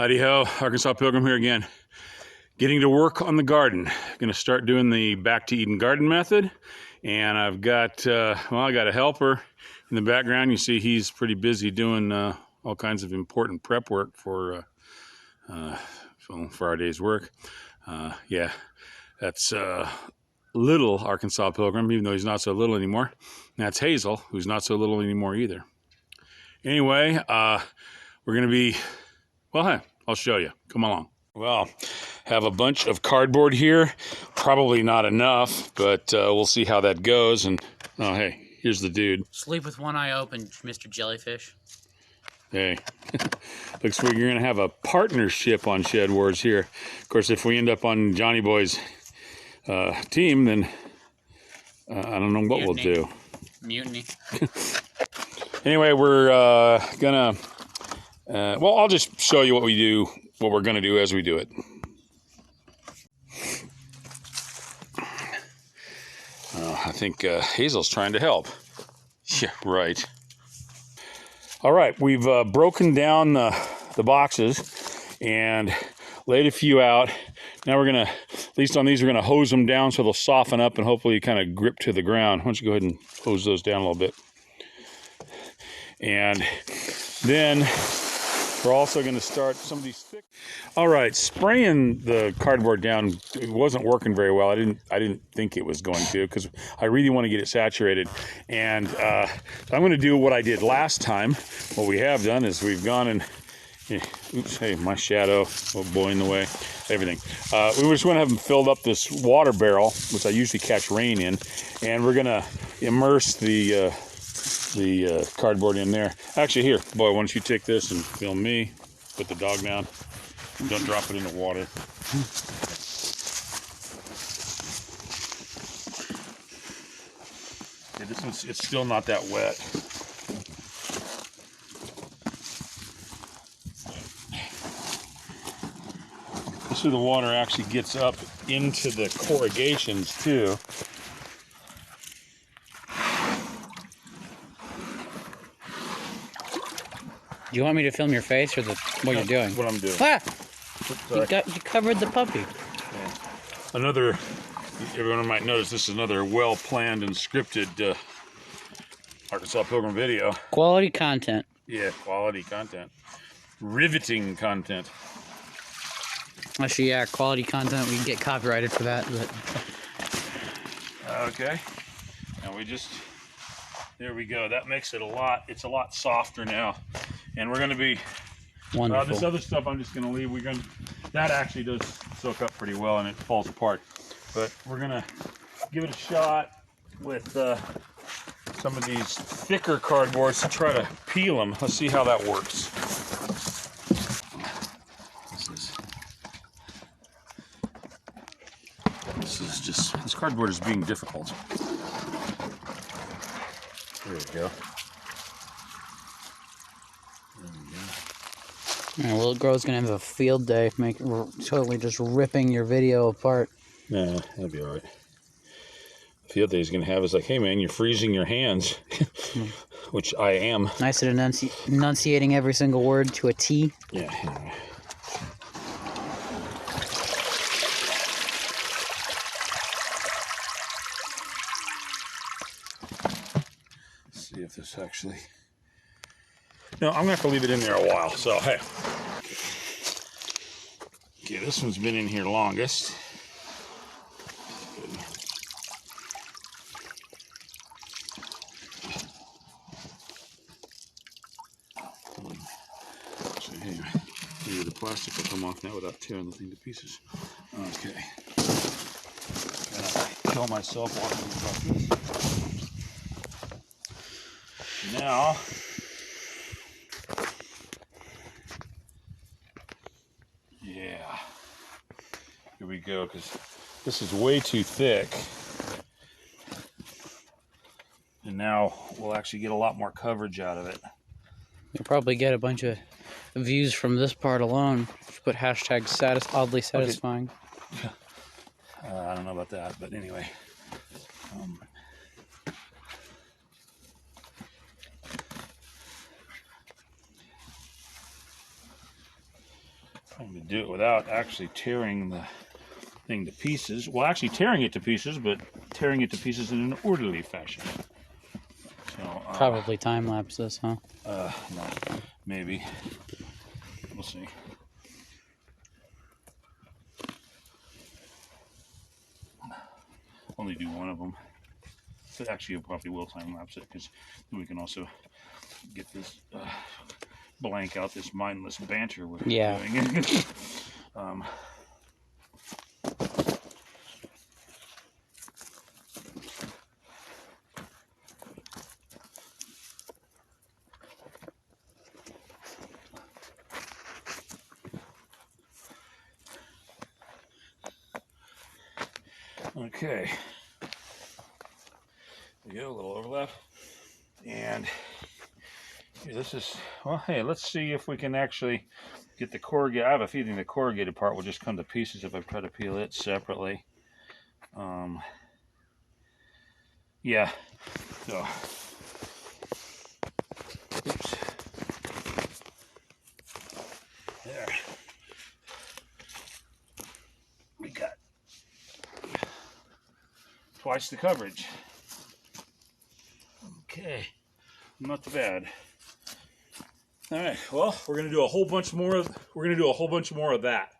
Howdy ho, Arkansas Pilgrim here again. Getting to work on the garden. Going to start doing the back to Eden garden method. And I've got, I got a helper in the background. You see he's pretty busy doing all kinds of important prep work for our day's work. Yeah, that's little Arkansas Pilgrim, even though he's not so little anymore. And that's Hazel, who's not so little anymore either. Anyway, we're going to be, well, hey, I'll show you. Come along. Well, have a bunch of cardboard here. Probably not enough, but we'll see how that goes. And, oh, hey, here's the dude. Sleep with one eye open, Mr. Jellyfish. Hey, looks like you're going to have a partnership on Shed Wars here. Of course, if we end up on Johnny Boy's team, then I don't know what we'll do. Mutiny. Anyway, we're gonna, well, I'll just show you what we do, what we're gonna do as we do it. I think Hazel's trying to help. Yeah, right. All right, we've broken down the boxes and laid a few out. Now we're gonna, at least on these, we're gonna hose them down so they'll soften up and hopefully kind of grip to the ground. Why don't you go ahead and hose those down a little bit. And then we're also going to start some of these thick. All right, spraying the cardboard down, it wasn't working very well. I didn't think it was going to, because I really want to get it saturated. And so I'm going to do what I did last time. What we have done is we've gone and, oops, hey, my shadow, oh boy, in the way, everything. We just want to have them filled up this water barrel, which I usually catch rain in, and we're going to immerse the cardboard in there. Actually, here, boy, why don't you take this and film me? Put the dog down. Don't drop it in the water. Yeah, this one's, it's still not that wet. So the water actually gets up into the corrugations too. Do you want me to film your face or what you're doing? What I'm doing. Ah! You covered the puppy. Yeah. Another, everyone might notice this is another well-planned and scripted Arkansas Pilgrim video. Quality content. Yeah, quality content. Riveting content. Actually, yeah, quality content. We can get copyrighted for that. But... Okay. And we just, there we go. That makes it it's a lot softer now. And we're going to be, this other stuff I'm just going to leave. That actually does soak up pretty well and it falls apart. But we're going to give it a shot with some of these thicker cardboards to try to peel them. Let's see how that works. This cardboard is being difficult. There we go. Yeah, little girl's gonna have a field day, totally just ripping your video apart. Yeah, that'll be all right. The field day he's gonna have is like, hey man, you're freezing your hands, which I am. Nice at enunciating every single word to a T. Yeah. Anyway. Let's see if this actually. No, I'm gonna have to leave it in there a while. So hey. Okay, this one's been in here longest. Actually, hey, maybe the plastic will come off now without tearing the thing to pieces. Okay. Gotta kill myself walking across this. Now. Yeah, here we go, because this is way too thick. And now we'll actually get a lot more coverage out of it. You'll probably get a bunch of views from this part alone. Just put hashtag oddly satisfying. Okay. I don't know about that, but anyway. Trying to do it without actually tearing the thing to pieces. Well, actually tearing it to pieces, but tearing it to pieces in an orderly fashion. So, Probably time lapse this, huh? No, maybe. We'll see. Only do one of them. So actually, you probably will time lapse it because then we can also get this blank out this mindless banter we're doing. Okay. We go, a little overlap. And here, this is, well, hey, let's see if we can actually get the corrugated. I have a feeling the corrugated part will just come to pieces if I try to peel it separately. Yeah. So, oops. There. We got twice the coverage. Okay. Not too bad. All right. Well, we're gonna do a whole bunch more of. We're gonna do a whole bunch more of that.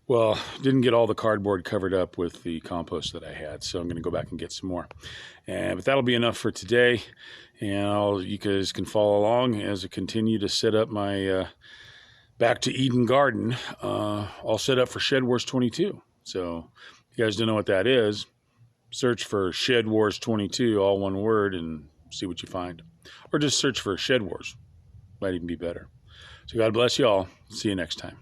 Well, didn't get all the cardboard covered up with the compost that I had, so I'm going to go back and get some more. But that'll be enough for today, and you guys can follow along as I continue to set up my Back to Eden garden, all set up for Shed Wars 22. So if you guys don't know what that is, search for Shed Wars 22, all one word, and see what you find. Or just search for Shed Wars. Might even be better. So God bless you all. See you next time.